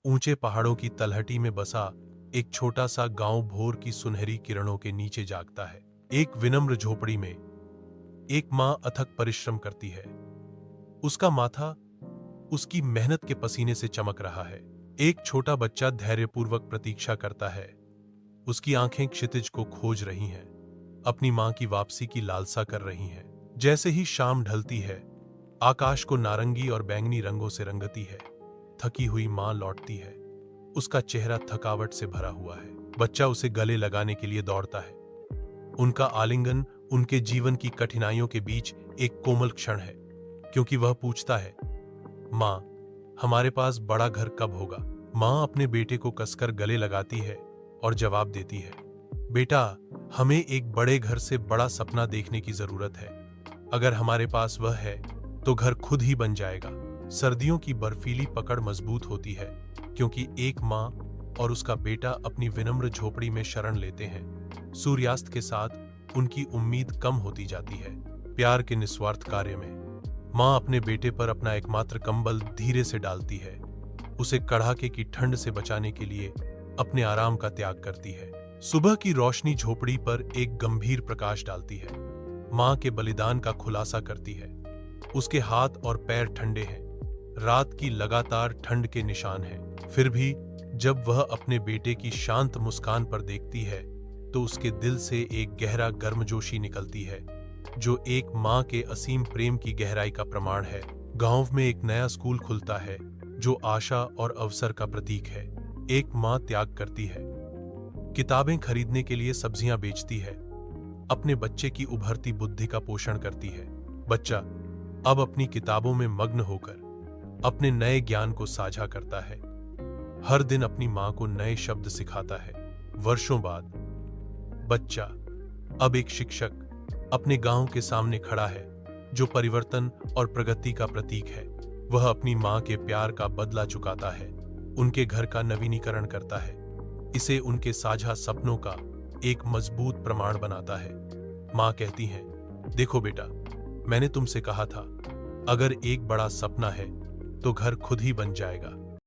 ऊंचे पहाड़ों की तलहटी में बसा एक छोटा सा गांव भोर की सुनहरी किरणों के नीचे जागता है। एक विनम्र झोपड़ी में एक मां अथक परिश्रम करती है। उसका माथा उसकी मेहनत के पसीने से चमक रहा है। एक छोटा बच्चा धैर्यपूर्वक प्रतीक्षा करता है। उसकी आंखें क्षितिज को खोज रही हैं, अपनी मां की वापसी की लालसा कर रही हैं। जैसे ही शाम ढलती है, आकाश को नारंगी और बैंगनी रंगों से रंगती है। थकी हुई मां लौटती है। उसका चेहरा थकावट से भरा हुआ है। बच्चा उसे गले लगाने के लिए दौड़ता है। उनका आलिंगन उनके जीवन की कठिनाइयों के बीच एक कोमल क्षण है, क्योंकि वह पूछता है, मां, हमारे पास बड़ा घर कब होगा? मां अपने बेटे को कसकर गले लगाती है और जवाब देती है, बेटा, हमें एक बड़े घर से बड़ा सपना देखने की जरूरत है। अगर हमारे पास वह है तो घर खुद ही बन जाएगा। सर्दियों की बर्फीली पकड़ मजबूत होती है, क्योंकि एक मां और उसका बेटा अपनी विनम्र झोपड़ी में शरण लेते हैं। सूर्यास्त के साथ उनकी उम्मीद कम होती जाती है। प्यार के निस्वार्थ कार्य में मां अपने बेटे पर अपना एकमात्र कंबल धीरे से डालती है। उसे कड़ाके की ठंड से बचाने के लिए अपने आराम का त्याग करती है। सुबह की रोशनी झोपड़ी पर एक गंभीर प्रकाश डालती है। मां के बलिदान का खुलासा करती है। उसके हाथ और पैर ठंडे हैं, रात की लगातार ठंड के निशान हैं। फिर भी जब वह अपने बेटे की शांत मुस्कान पर देखती है तो उसके दिल से एक गहरा गर्मजोशी निकलती है, जो एक मां के असीम प्रेम की गहराई का प्रमाण है। गांव में एक नया स्कूल खुलता है, जो आशा और अवसर का प्रतीक है। एक मां त्याग करती है, किताबें खरीदने के लिए सब्जियां बेचती है, अपने बच्चे की उभरती बुद्धि का पोषण करती है। बच्चा अब अपनी किताबों में मग्न होकर अपने नए ज्ञान को साझा करता है। हर दिन अपनी मां को नए शब्द सिखाता है। वर्षों बाद बच्चा अब एक शिक्षक अपने गांव के सामने खड़ा है, जो परिवर्तन और प्रगति का प्रतीक है। वह अपनी मां के प्यार का बदला चुकाता है, उनके घर का नवीनीकरण करता है, इसे उनके साझा सपनों का एक मजबूत प्रमाण बनाता है। मां कहती हैं, देखो बेटा, मैंने तुमसे कहा था, अगर एक बड़ा सपना है तो घर खुद ही बन जाएगा।